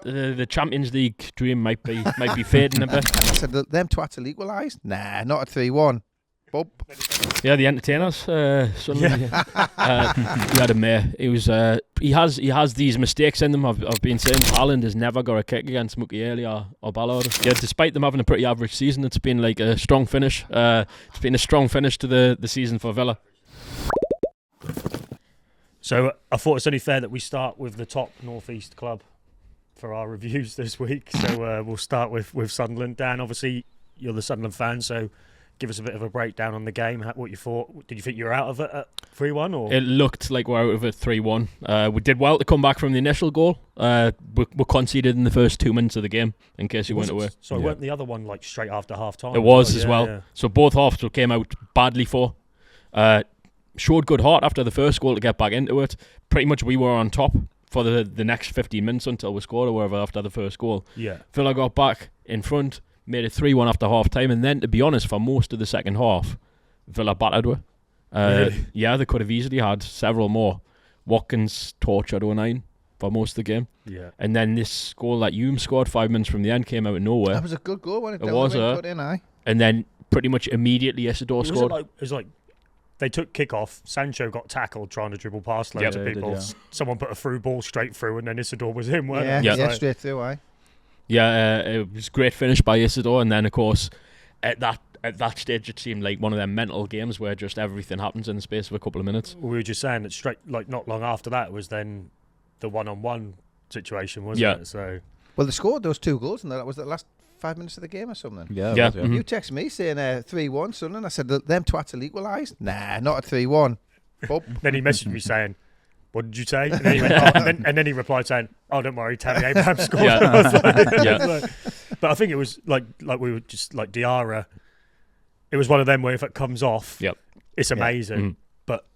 the Champions League dream might be fading a bit. I said, them twats will equalise. Nah, not at 3-1. Bump. Yeah, the entertainers. Sunderland. You had him there. He was. He has these mistakes in them. I've been saying Haaland has never got a kick against Mukiele or Ballard. Yeah, despite them having a pretty average season, it's been like a strong finish. It's been a strong finish to the season for Villa. So I thought it's only fair that we start with the top North East club for our reviews this week. So we'll start with Sunderland. Dan, obviously you're the Sunderland fan, so give us a bit of a breakdown on the game. What you thought? Did you think you were out of it at 3-1? Or it looked like we're out of it 3-1. We did well to come back from the initial goal. We conceded in the first 2 minutes of the game, in case you went away. So weren't the other one like straight after half time? It was as well. Yeah. So both halves came out badly for. Showed good heart after the first goal to get back into it. Pretty much we were on top for the next 15 minutes until we scored or whatever after the first goal. Yeah. Villa got back in front, made it 3-1 after half time, and then to be honest, for most of the second half, Villa battered her. Really? Yeah, they could have easily had several more. Watkins tortured 09 for most of the game. Yeah. And then this goal that Hume scored 5 minutes from the end came out of nowhere. That was a good goal, wasn't it? It was, put in, aye. And then pretty much immediately Isidore scored. It was like they took kick-off, Sancho got tackled trying to dribble past loads of people. Did, yeah. Someone put a through ball straight through, and then Isidore was in, weren't it? Yeah, straight through, aye. Yeah, it was a great finish by Isidore, and then, of course, at that stage, it seemed like one of them mental games where just everything happens in the space of a couple of minutes. We were just saying that straight, like not long after that, was then the one-on-one situation, wasn't it? So, well, they scored those 2 goals, and that was the last 5 minutes of the game or something. Yeah. Mm-hmm. You text me saying 3-1, Sunderland. I said, them twats will equalise. Nah, not at 3-1. Then he messaged me saying, what did you say? And then he, went, and then he replied saying, oh, don't worry, Tammy Abraham scored. But I think it was like we were just like Diarra. It was one of them where if it comes off, it's amazing. Mm. But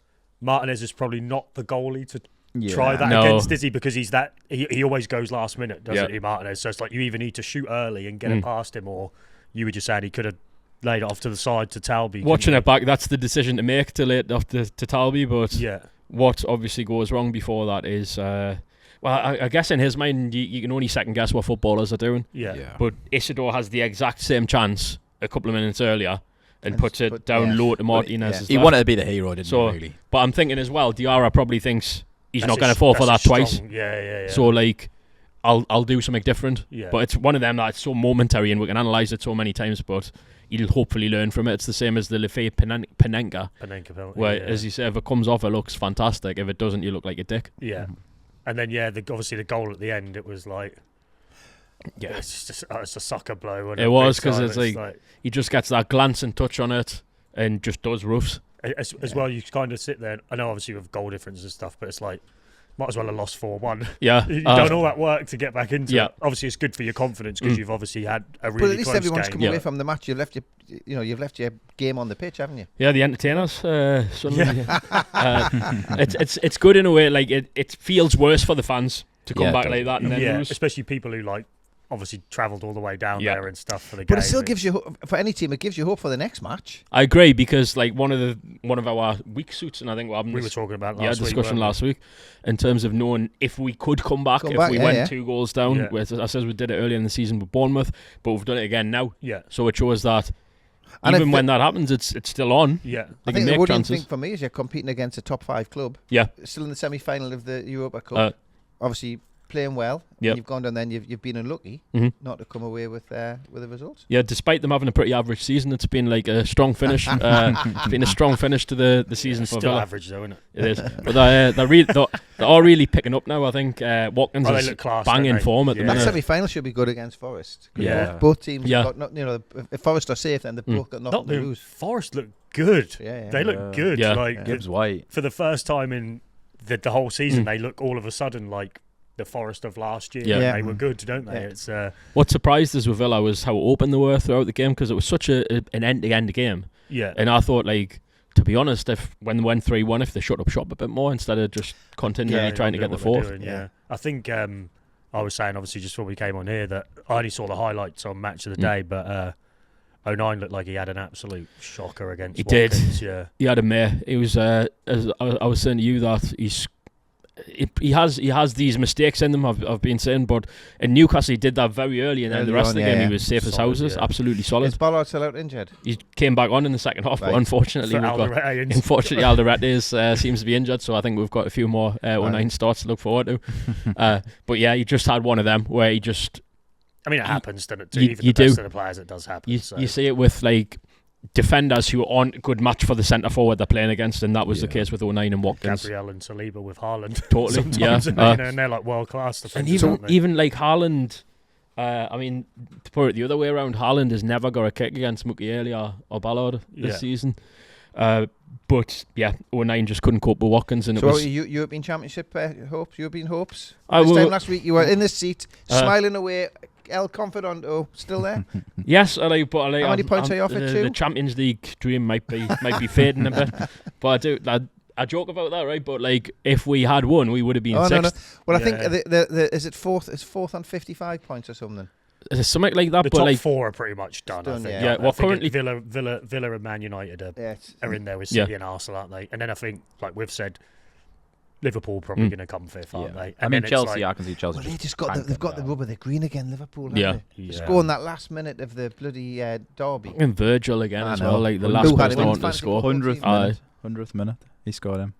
Martinez is probably not the goalie to try that against, is he? Because he's that he always goes last minute, doesn't he, Martinez? So it's like you either need to shoot early and get it past him, or you were just saying he could have laid it off to the side to Talby. Watching it back, that's the decision to make, to lay it off to Talby, but what obviously goes wrong before that is I guess in his mind you can only second guess what footballers are doing. But Isidore has the exact same chance a couple of minutes earlier and puts it down low to Martinez. He wanted to be the hero, didn't he, really? But I'm thinking as well, Diarra probably thinks he's not going to fall for that twice. So like, I'll do something different. But it's one of them that's so momentary, and we can analyse it so many times, but he'll hopefully learn from it. It's the same as the Lefebvre Panenka penalty, where, as you say, if it comes off, it looks fantastic. If it doesn't, you look like a dick. Yeah. And then, obviously the goal at the end, it was like, it's just it's a sucker blow. Wasn't it? It was, because it's like he just gets that glance and touch on it and just does roofs. As well, you kind of sit there. I know, obviously, with goal difference and stuff, but it's like, might as well have lost 4-1. Yeah. You've done all that work to get back into it. Obviously, it's good for your confidence because you've obviously had a really close game. But at least everyone's come away from the match. You've left your game on the pitch, haven't you? Yeah, the entertainers. It's good in a way. Like it feels worse for the fans to come back like that and then lose. Especially people who obviously travelled all the way down there and stuff for the game. But it still gives you for any team. It gives you hope for the next match. I agree, because like one of our weak suits, and I think we were talking about last week in terms of knowing if we could come back if we went 2 goals down. I said we did it earlier in the season with Bournemouth, but we've done it again now. So it shows that even when that happens, it's still on. I think the worrying thing for me is you're competing against a top 5 club. Still in the semi-final of the Europa Cup. Obviously playing well. You've gone down there and you've been unlucky not to come away with the results. Yeah, despite them having a pretty average season, it's been like a strong finish. It's been a strong finish to the season for Villa. Still average though, isn't it? It is. But they are really picking up now. I think Watkins is banging form at the minute. That semi-final should be good against Forest. Both teams have got if Forest are safe, then they've both got nothing to lose. Forest look good. They look good. Like Gibbs White. For the first time in the whole season, they look all of a sudden like the Forest of last year. They were good, don't they? It's what surprised us with Villa was how open they were throughout the game, because it was such an end-to-end game. And I thought, like, to be honest, if when they went 3-1, if they shut up shop a bit more instead of just continually trying to get the fourth. I think I was saying, obviously, just before we came on here, that I only saw the highlights on Match of the Day, but 09 looked like he had an absolute shocker against Watkins. He had a mare. He was, as I was saying to you, that he has these mistakes in them. I've been saying, but in Newcastle he did that very early, and then the rest of the game he was safe as houses, absolutely solid. Is Ballard still out injured? He came back on in the second half, but unfortunately Alderete seems to be injured, so I think we've got a few more 09 starts to look forward to. But yeah, he just had one of them where he just. I mean, it happens, doesn't it? Even the best of the players, it does happen. You see it with like defenders who aren't a good match for the centre forward they're playing against, and that was the case with 09 and Watkins. Gabriel and Saliba with Haaland. Totally, and they're like world class defenders. And even like Haaland, I mean, to put it the other way around, Haaland has never got a kick against Mukiele or Ballard this season. But yeah, 09 just couldn't cope with Watkins, and so it was European Championship hopes. European hopes. This time last week, you were in the seat, smiling away. El Confidanto still there? Yes, but how many points are you off it? The Champions League dream might be fading a bit, but I joke about that, right? But like, if we had won, we would have been sixth. No. Well, I think is it fourth? It's fourth on 55 points or something. It's something like that. The but top like, four are pretty much done. I think. Yeah. Well, currently Villa and Man United are in there with City and Arsenal, aren't they? And then I think, like we've said, Liverpool probably going to come fifth, aren't they? And I mean, Chelsea, I can see Chelsea. Well, they've got the rubber, they're green again, Liverpool. Scoring that last minute of the bloody derby. And Virgil again as well, like the last person I wanted to score. 100th minute, he scored him.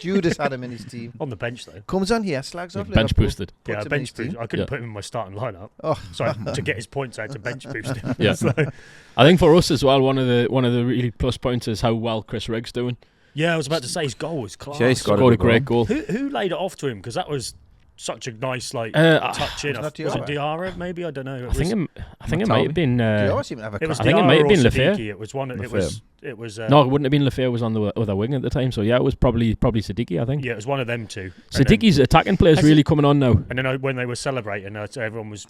Judas had him in his team. On the bench though. Comes on here, slags off. Bench boosted. Yeah, bench boosted. I couldn't put him in my starting lineup. So to get his points out to bench boost him. Yeah. I think for us as well, one of the really plus points is how well Chris Rigg's doing. Yeah, I was about to say his goal was class. Yeah, he scored a great goal. Who laid it off to him? Because that was such a nice touch in. Was it Diarra? Maybe, I don't know. I think it might have been. Diarra seemed to have a I think it might have been Lefebvre. It was one. It was. No, it wouldn't have been Lefebvre. Was on the other wing at the time. So yeah, it was probably Siddiqui. I think. Yeah, it was one of them two. Siddiqui's attacking play is really coming on now. And then when they were celebrating, everyone was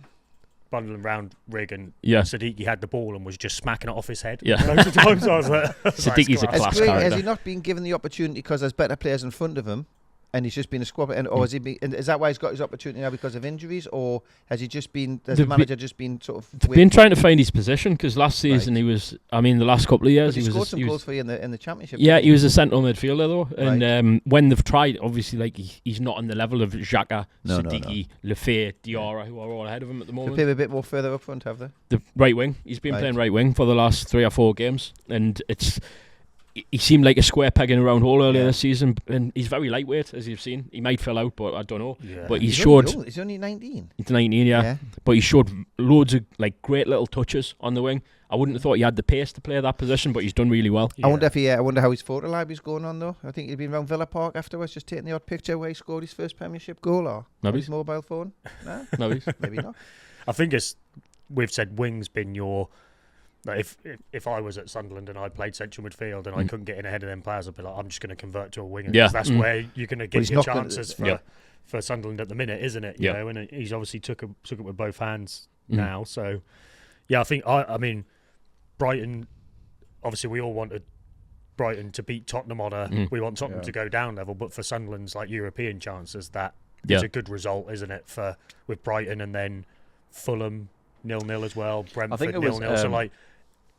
bundling around Rig, and Siddiqui had the ball and was just smacking it off his head. Yeah. Loads of times I was like, Siddiqui's a class character. Has he not been given the opportunity because there's better players in front of him, and he's just been a squad? Or is that why he's got his opportunity now because of injuries, or has the manager just been sort of? They've been trying to find his position because last season he was. I mean, the last couple of years he scored some goals for you in the championship. Yeah, he was a central midfielder though, and when they've tried, obviously, like he's not on the level of Xhaka, Siddiqui, Lefebvre, Diarra, who are all ahead of him at the moment. They play a bit more further up front, have they? The right wing. He's been playing right wing for the last 3 or 4 games, and he seemed like a square peg in a round hole earlier this season, and he's very lightweight, as you've seen. He might fill out, but I don't know. Yeah. But he's only 19. He's 19, yeah. But he showed loads of like great little touches on the wing. I wouldn't have thought he had the pace to play that position, but he's done really well. Yeah. I wonder how his photo library's going on though. I think he'd been around Villa Park afterwards, just taking the odd picture where he scored his first Premiership goal, or on his mobile phone. No, maybe not. I think we've said wing's been your. Like if I was at Sunderland and I played central midfield and I couldn't get in ahead of them players, I'd be like, I'm just going to convert to a winger. Yeah. That's where you're going to get your chances for Sunderland at the minute, isn't it? You know, and he's obviously took it with both hands now. So, yeah, I think I mean, Brighton. Obviously, we all wanted Brighton to beat Tottenham we want Tottenham to go down level, but for Sunderland's like European chances, that is a good result, isn't it? With Brighton, and then Fulham 0-0 as well. Brentford 0-0. So like.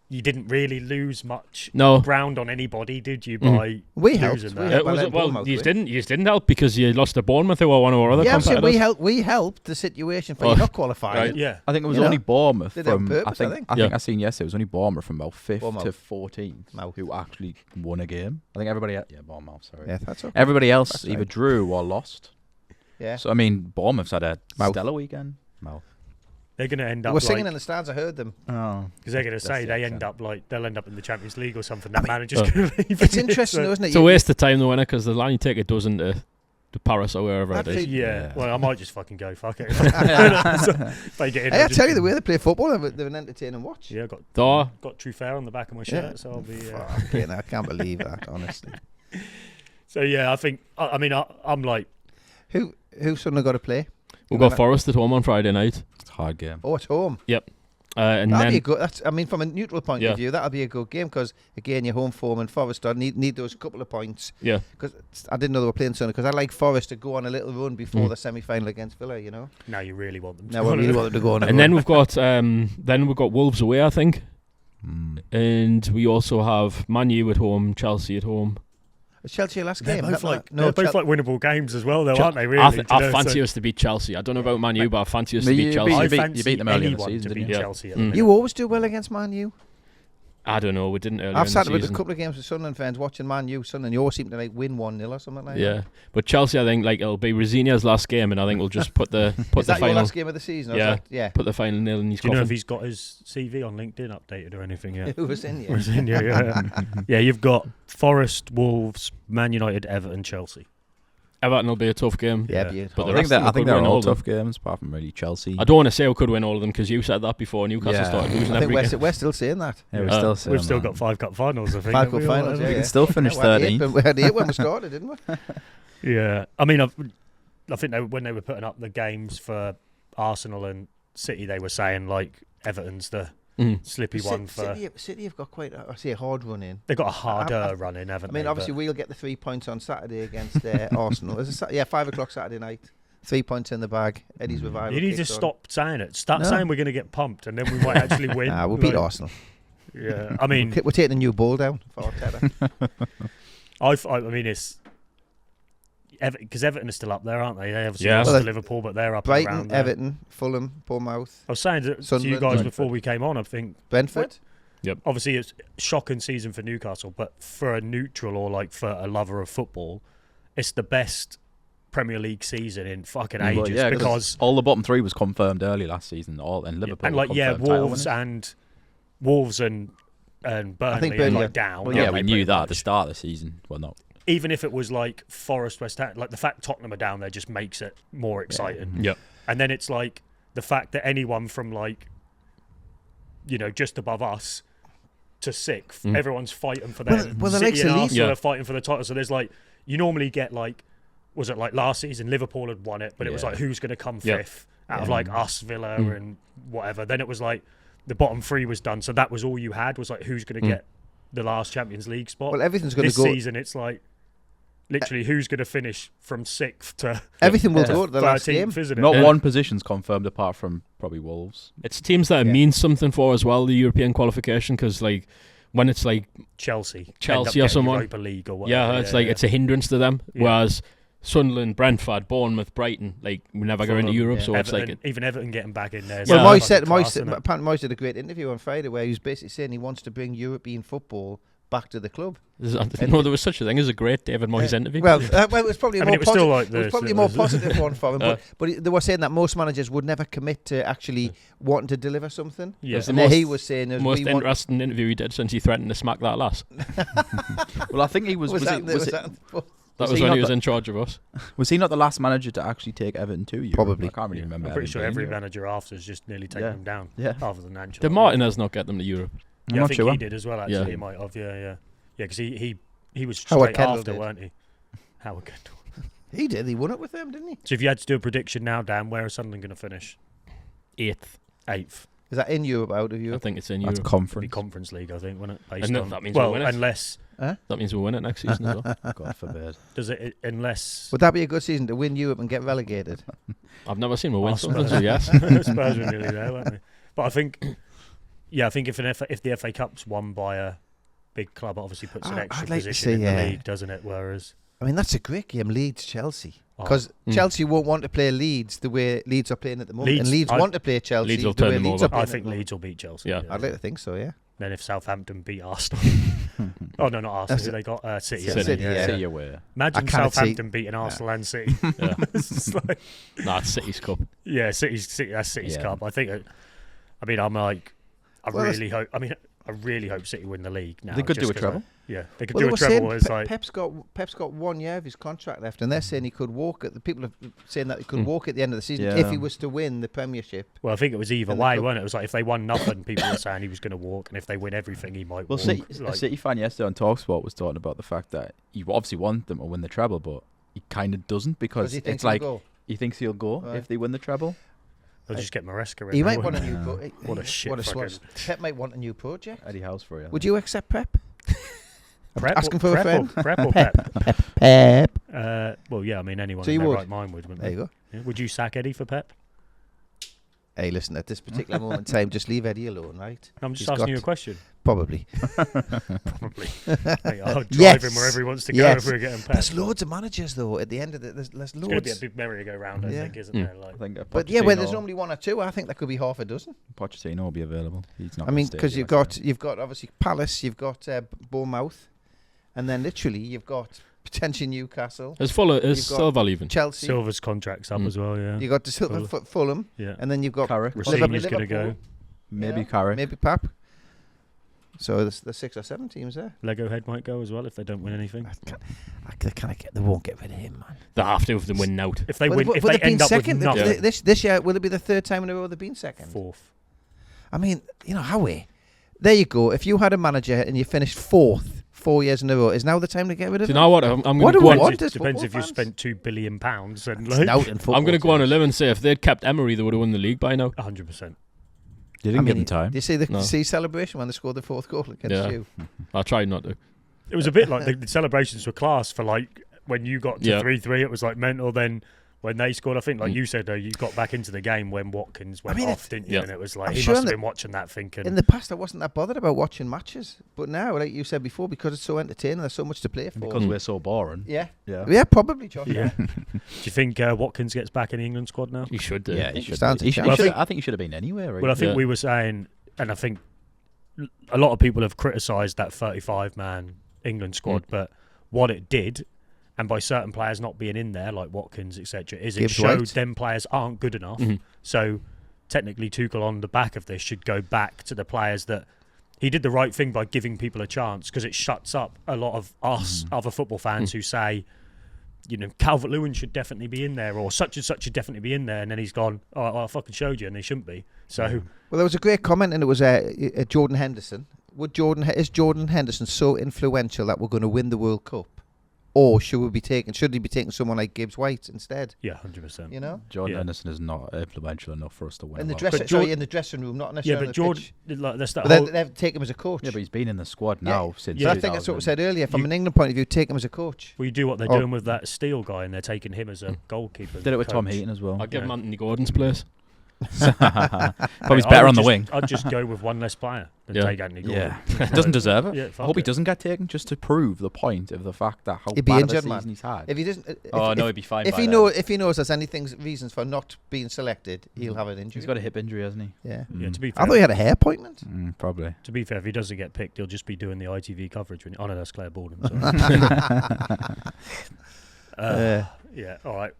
You didn't really lose much ground on anybody, did you? By we helped. You didn't help because you lost to Bournemouth, who were one of our other competitors. We helped the situation for you not qualifying. Right. Yeah, I think it was only Bournemouth. I think I seen yesterday it was only Bournemouth from about 5th to 14th who actually won a game. I think everybody, Bournemouth. Sorry, that's okay. Everybody else either drew or lost. Yeah. So I mean, Bournemouth's had a stellar weekend. They're going to end up. We're singing in the stands. I heard them. Oh, because they're going to say they'll end up in the Champions League or something. That manager's going to leave. It's interesting, isn't it? It's a waste of time, though, isn't it? Because they'll only take a dozen to Paris or wherever it is. Yeah. Well, I might just fucking go. Fuck it. I tell you, the way they play football, they're an entertaining watch. Yeah, got Truffert on the back of my shirt, so I'll be. I can't believe that, honestly. So yeah, I think. I mean, I'm like, who's suddenly got to play? We've got Forest at home on Friday night. It's a hard game. Oh, it's home. Yep. And that'll be a good. From a neutral point of view, that'll be a good game because again, your home form and Forest need those couple of points. Yeah. Because I didn't know they were playing Sunday because I like Forest to go on a little run before the semi-final against Villa. You know. Now you really want them. Now we really want them to go on. And then we've got Wolves away, I think. And we also have Man U at home, Chelsea at home. Chelsea last game. They're both like winnable games as well, though, aren't they? Really, I fancy us to beat Chelsea. I don't know about Man U, but I fancy us to beat Chelsea. You beat them early in the season, didn't you? Chelsea. You always do well against Man U. I don't know. We didn't earlier. I've sat with a couple of games with Sunderland fans watching Man U. Sunderland, you always seem to win 1-0 or something like that. Yeah, but Chelsea, I think it'll be Rosinia's last game, and I think we'll just put the Is that your last game of the season? Yeah, put the final nail in his coffin. Do you know if he's got his CV on LinkedIn updated or anything yet? Rosinia. Yeah, you've got Forest, Wolves, Man United, Everton, Chelsea. Everton will be a tough game. Yeah, but I think they're all tough games, apart from really Chelsea. I don't want to say who could win all of them because you said that before Newcastle started losing every game. We're still saying that. Yeah, we've still got 5 cup finals, I think. 5 cup finals, We can still finish 13th. We had 8 when we started, didn't we? Yeah. I mean, I think when they were putting up the games for Arsenal and City, they were saying, Everton's the slippy one for... City have got quite a hard run in. They've got a harder run in, haven't they? I mean, obviously, we'll get the 3 points on Saturday against Arsenal. 5 o'clock Saturday night. 3 points in the bag. Eddie's revival. You need to stop saying it. Start saying we're going to get pumped, and then we might actually win. We'll beat Arsenal. Yeah, I mean... We're taking a new ball down for Arteta. I mean, it's... Because Everton is still up there, aren't they? They obviously lost to Liverpool, but they're up Brighton, around Everton, Fulham, Bournemouth. I was saying to you guys before we came on, I think... Brentford? Yep. Obviously, it's a shocking season for Newcastle, but for a neutral or for a lover of football, it's the best Premier League season in fucking ages because... all the bottom 3 was confirmed early last season, and Liverpool Wolves and Burnley are down. Well, we knew that at the start of the season. Well, not... Even if it was Forest, West Ham, the fact Tottenham are down there just makes it more exciting. Yeah. And then it's the fact that anyone from just above us to 6th, everyone's fighting for them. Well, City and Arsenal are fighting for the title. So there's you normally get was it last season Liverpool had won it, but it was who's going to come 5th out of us, Villa and whatever. Then it was the bottom 3 was done. So that was all you had was who's going to get the last Champions League spot. Well, everything's going to go. This season it's literally who's going to finish from 6th to everything will go to the last game. Isn't it? Not one position's confirmed apart from probably Wolves. It's teams that it means something for as well, the European qualification, because when it's Chelsea or someone, Europa League or whatever. It's it's a hindrance to them. Whereas Sunderland, Brentford, Bournemouth, Brighton, we never go into Europe, so Everton, it's even Everton getting back in there. Well, Moyes did a great interview on Friday where he was basically saying he wants to bring European football back to the club. I didn't know there was such a thing as a great David Moyes interview. Well, it was probably a more positive one for him. But they were saying that most managers would never commit to actually wanting to deliver something. Yes, and he was saying the most interesting interview he did since he threatened to smack that lass. Well, I think he was. That was when he was in charge of us. Was he not the last manager to actually take Everton to Europe? Probably. I can't really remember. I'm pretty sure every manager after has just nearly taken them down. Yeah. Other than Ancelotti. Did Martinez not get them to Europe? I think he did as well, actually. He might have, yeah, because he was straight after, weren't he? Howard Kendall. He did. He won it with them, didn't he? So if you had to do a prediction now, Dan, where is Sunderland going to finish? 8th. Is that in Europe, out of Europe? I think it's in Europe. That's conference. It'd be Conference League, I think, wouldn't it? That means we'll win it. Unless... That means we'll win it next season as well. God forbid. Does it, unless... Would that be a good season to win Europe and get relegated? I've never seen we'll win something, so yes. Spurs were nearly there, weren't they? But I think... Yeah, I think if the FA Cup's won by a big club, obviously puts an extra position in the league, doesn't it? Whereas... I mean, that's a great game, Leeds-Chelsea. Because Chelsea won't want to play Leeds the way Leeds are playing at the moment. And Leeds want to play Chelsea Leeds will the way turn them Leeds over. are playing. I think Leeds will beat Chelsea. Yeah. I'd like to think so, yeah. Then if Southampton beat Arsenal... oh, no, not Arsenal. They got City. City away. Imagine Southampton beating Arsenal and City. It's City's Cup. Yeah, that's City's Cup. I think... I really hope City win the league now. They could do a treble. They could do a treble. Pep's got 1 year of his contract left, and they're saying he could walk. The people are saying that he could walk at the end of the season if he was to win the Premiership. Well, I think it was either way, wasn't it? It was if they won nothing, people were saying he was going to walk, and if they win everything, he might walk. A City fan yesterday on TalkSport was talking about the fact that he obviously wants them to win the treble, but he kind of doesn't because it's he thinks he'll go if they win the treble. They'll just get Maresca in. He might want a new project. What a shit fucking... Pep might want a new project. Eddie House for you. Would you accept Pep? Asking for a friend? Prep or Pep? Pep. Well, yeah, I mean, anyone in their right mind would, wouldn't There you go. Yeah. Would you sack Eddie for Pep? Hey, listen, at this particular moment in time, just leave Eddie alone, right? I'm just asking you a question. Probably. Probably. Hey, I'll drive him wherever he wants to go if we're getting paid. There's loads of managers, though, at the end of the... There's loads. It's going to be a big merry-go-round, I think, isn't there? Like, I think but yeah, where there's normally one or two, I think there could be half a dozen. Pochettino will be available. He's not. I mean, because you've got obviously Palace, you've got Bournemouth, and then literally you've got potentially Newcastle. Is Silva leaving? Chelsea. Silva's contract's up as well, yeah. You've got Fulham, and then you've got Carrick. Rossini's going to go. Maybe Carrick. Maybe Pap. So there's 6 or 7 teams there. Lego Head might go as well if they don't win anything. They won't get rid of him, man. They have to if they win out. If they win, if they end up second, with nothing. This year, will it be the 3rd time in a row they've been second? 4th. I mean, Howie, there you go. If you had a manager and you finished 4th 4 years in a row, is now the time to get rid of him? Do you know what? I'm going to go on. It depends if you spent £2 billion. And I'm going to go on a limb and say if they'd kept Emery, they would have won the league by now. 100%. You didn't give them time. Do you see the celebration when they scored the 4th goal against you? I tried not to. It was a bit like the celebrations were class for like when you got to 3-3. It was like mental. Then when they scored, I think like you said, you got back into the game when Watkins went off, didn't you? And it was like he must have been watching that thinking. In the past, I wasn't that bothered about watching matches, but now, like you said before, because it's so entertaining, there's so much to play for. Because we're so boring. Yeah, probably, Josh. Yeah. Do you think Watkins gets back in the England squad now? He should do. Yeah, he should. I think he should have been anywhere. Right? Well, I think we were saying, and I think a lot of people have criticised that 35-man England squad, but what it did, and by certain players not being in there, like Watkins, etc., is it showed them players aren't good enough. So technically Tuchel on the back of this should go back to the players that he did the right thing by giving people a chance, because it shuts up a lot of us other football fans who say, Calvert-Lewin should definitely be in there, or such and such should definitely be in there, and then he's gone, I fucking showed you, and they shouldn't be. So, well, there was a great comment, and it was Jordan Henderson. Is Jordan Henderson so influential that we're going to win the World Cup? Or should he be taking someone like Gibbs White instead? Yeah, 100%. Jordan Henderson is not influential enough for us to win. In the dressing room, not necessarily. Yeah, but Jordan, they've taken him as a coach. Yeah, but he's been in the squad now since. Yeah, I think that's what we said earlier. From an England point of view, take him as a coach. Well, you do what they're doing with that Steele guy, and they're taking him as a goalkeeper. Did it with Tom Heaton as well. I'd give him Anthony Gordon's place. Probably he's better on the wing. I'd just go with one less player than take Anthony Gordon. Yeah, doesn't deserve it. Yeah, I hope he doesn't get taken, just to prove the point of the fact that how he'd bad injured, of a season he's had. If he doesn't, he'd be fine. If he knows there's reasons for not being selected, he'll have an injury. He's got a hip injury, hasn't he? Yeah. Yeah. To be fair, I thought he had a hair appointment. Probably. To be fair, if he doesn't get picked, he'll just be doing the ITV coverage. Oh no, that's Claire Baldwin. Yeah. All right.